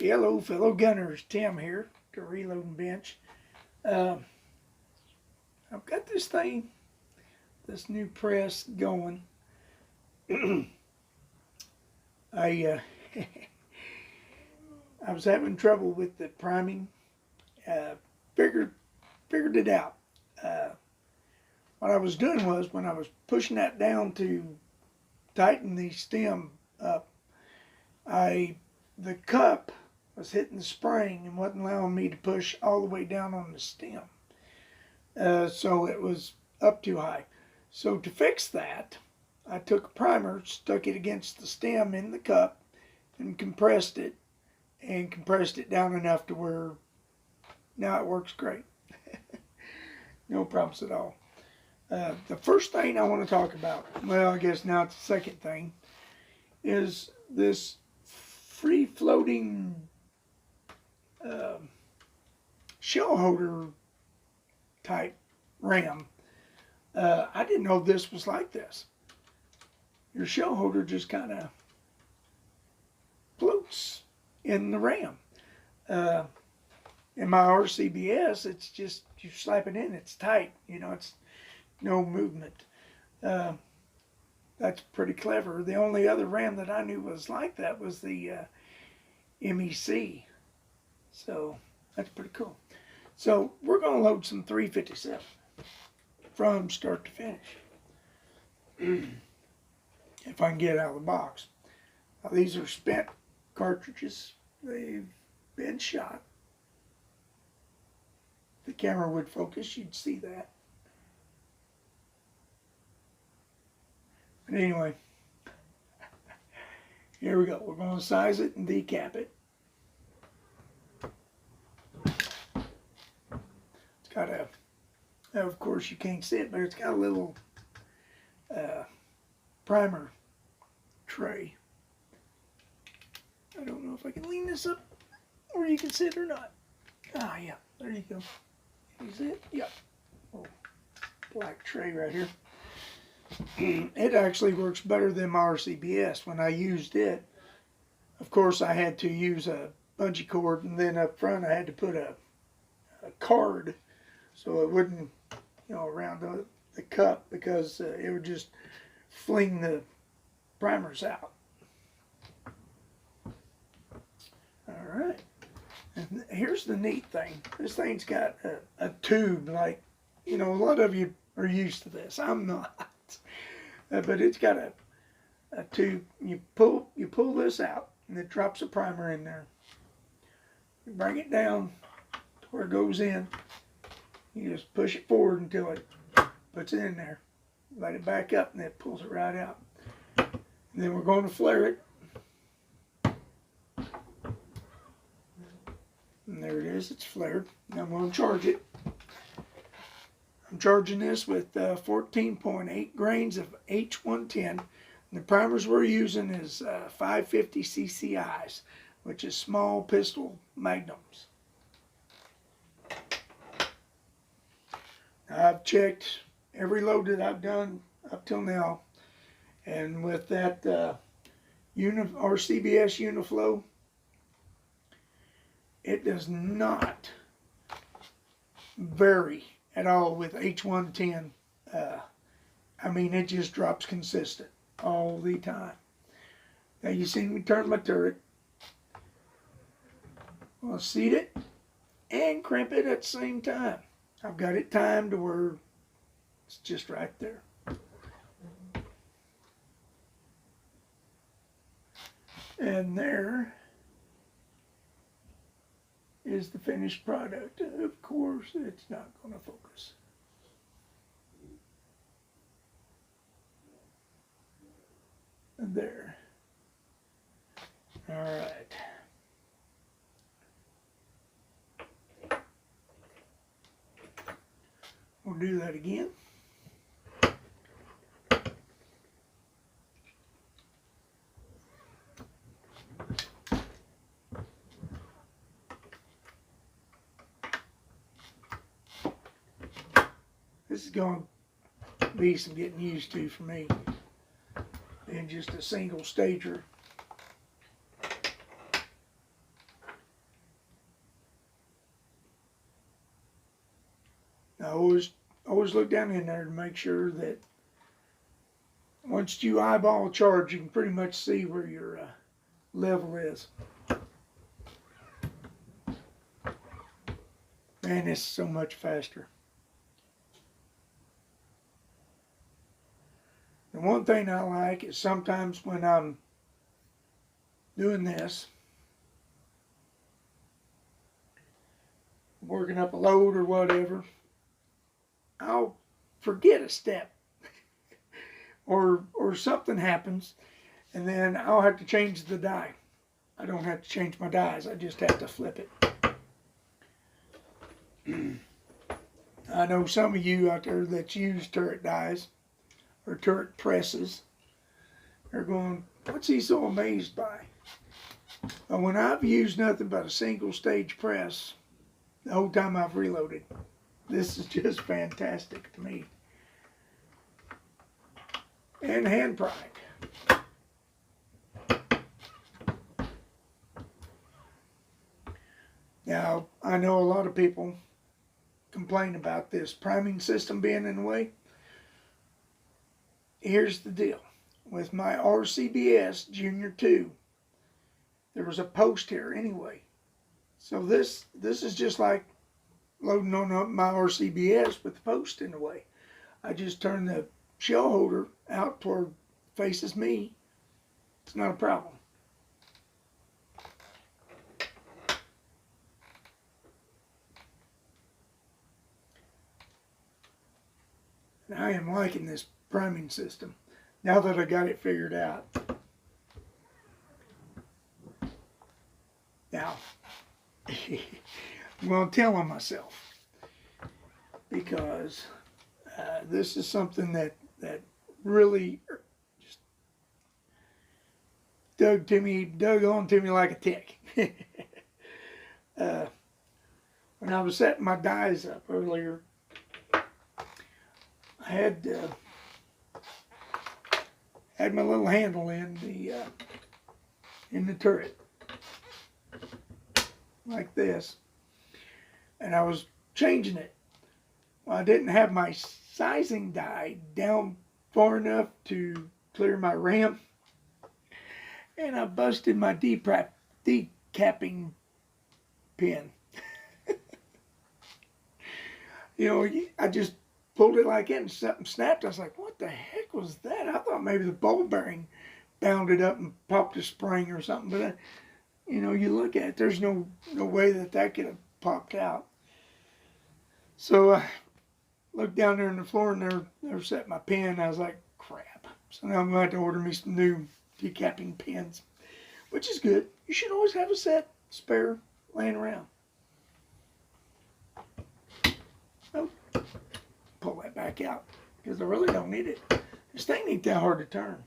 Hello, fellow gunners. Tim here, the reloading bench. Uh, I've got this thing, this new press going. I I was having trouble with the priming. Uh, figured figured it out. Uh, what I was doing was when I was pushing that down to tighten the stem up, the cup was hitting the spring and wasn't allowing me to push all the way down on the stem. So it was up too high. So to fix that, I took a primer, stuck it against the stem in the cup, and compressed it, down enough to where now it works great. No problems at all. The first thing I want to talk about, well, I guess now it's the second thing, is this free-floating shell holder type ram. I didn't know this was like this. Your shell holder just kind of floats in the ram. In my RCBS, it's just, you slap it in, it's tight. It's no movement. That's pretty clever. The only other ram that I knew was like that was the MEC. So that's pretty cool. So we're going to load some 357 from start to finish. If I can get it out of the box. Now, these are spent cartridges. They've been shot. If the camera would focus, you'd see that. But anyway, here we go. We're going to size it and decap it. It's got a, of course you can't see it, but it's got a little primer tray. I don't know if I can lean this up or you can see it or not. Ah, yeah, there you go. Is it? Yeah. Oh, black tray right here. It actually works better than my RCBS. When I used it, of course I had to use a bungee cord, and then up front I had to put a card so it wouldn't, around the cup, because it would just fling the primers out. Alright, and here's the neat thing. This thing's got a tube, like, a lot of you are used to this. I'm not. But it's got a tube. You pull this out, and it drops a primer in there. You bring it down to where it goes in. You just push it forward until it puts it in there. Let it back up, and it pulls it right out. And then we're going to flare it. And there it is. It's flared. Now I'm going to charge it. I'm charging this with 14.8 grains of H110. And the primers we're using is 550 CCIs, which is small pistol magnums. I've checked every load that I've done up till now, and with that RCBS Uniflow, it does not vary at all with H110. I mean, it just drops consistent all the time. Now you see me turn my turret. I'll seat it and crimp it at the same time. I've got it timed to where it's just right there. And there is the finished product. Of course, it's not going to focus. And there. All right. We'll do that again. This is going to be some getting used to for me. And just a single stager. always look down in there to make sure that once you eyeball a charge, you can pretty much see where your level is. Man, it's so much faster. The one thing I like is sometimes when I'm doing this, working up a load or whatever, I'll forget a step or something happens, and then I'll have to change the die. I don't have to change my dies, I just have to flip it. I know some of you out there that use turret dies or turret presses are going, what's he so amazed by? But when I've used nothing but a single stage press the whole time I've reloaded, this is just fantastic to me. And hand pride. Now, I know a lot of people complain about this priming system being in the way. Here's the deal. With my RCBS Junior 2, there was a post here anyway. So this is just like loading on my RCBS with the post in the way. I just turn the shell holder out toward faces me. It's not a problem. And I am liking this priming system now that I got it figured out. Now, I'm going to tell on myself because this is something that really just dug on to me like a tick. When I was setting my dies up earlier, I had my little handle in the turret like this, and I was changing it. Well, I didn't have my sizing die down far enough to clear my ram, and I busted my decapping pin. You know, I just pulled it like it and something snapped. I was like, what the heck was that? I thought maybe the ball bearing bounded up and popped a spring or something, but you know, you look at it, there's no way that could have popped out. So I looked down there on the floor and they're set my pin. I was like, crap. So now I'm going to have to order me some new decapping pins, which is good. You should always have a set spare laying around. Oh, pull that back out because I really don't need it. This thing ain't that hard to turn.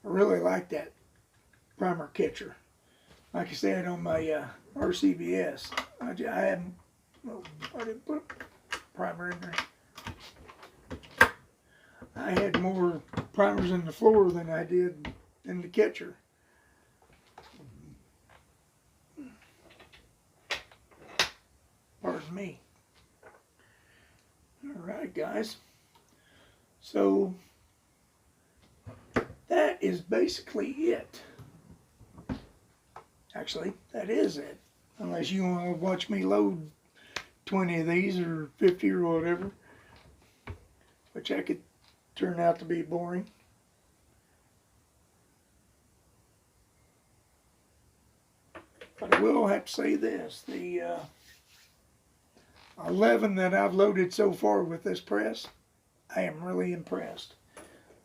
I really like that primer catcher. Like I said on my RCBS, I didn't put primer in there. I had more primers in the floor than I did in the catcher. Pardon me. All right, guys. So that is basically it. Actually, that is it. Unless you want to watch me load 20 of these or 50 or whatever, which I could turn out to be boring. But I will have to say this, the 11 that I've loaded so far with this press, I am really impressed.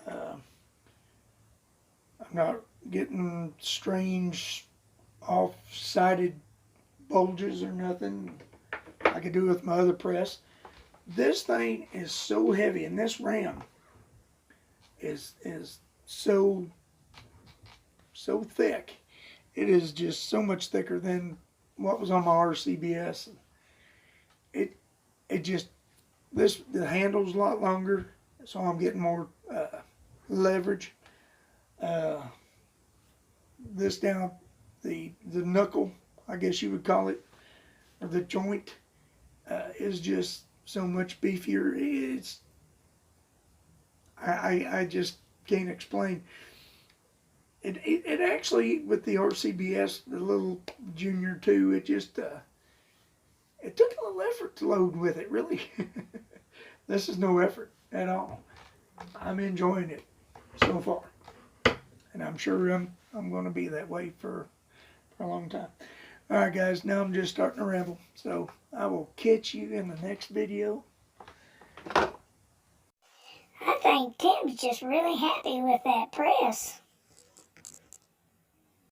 I'm not getting strange off-sided bulges or nothing like I do with my other press. This thing is so heavy, and this ram is so thick. It is just so much thicker than what was on my RCBS. The handle's a lot longer. so I'm getting more leverage. This down the knuckle, I guess you would call it, or the joint, is just so much beefier. It's I just can't explain. It actually, with the RCBS, the little Junior 2, it just it took a little effort to load with it, really. This is no effort at all. I'm enjoying it so far, and I'm sure I'm going to be that way for a long time. All right, guys. Now I'm just starting to ramble, so I will catch you in the next video. I think Tim's just really happy with that press.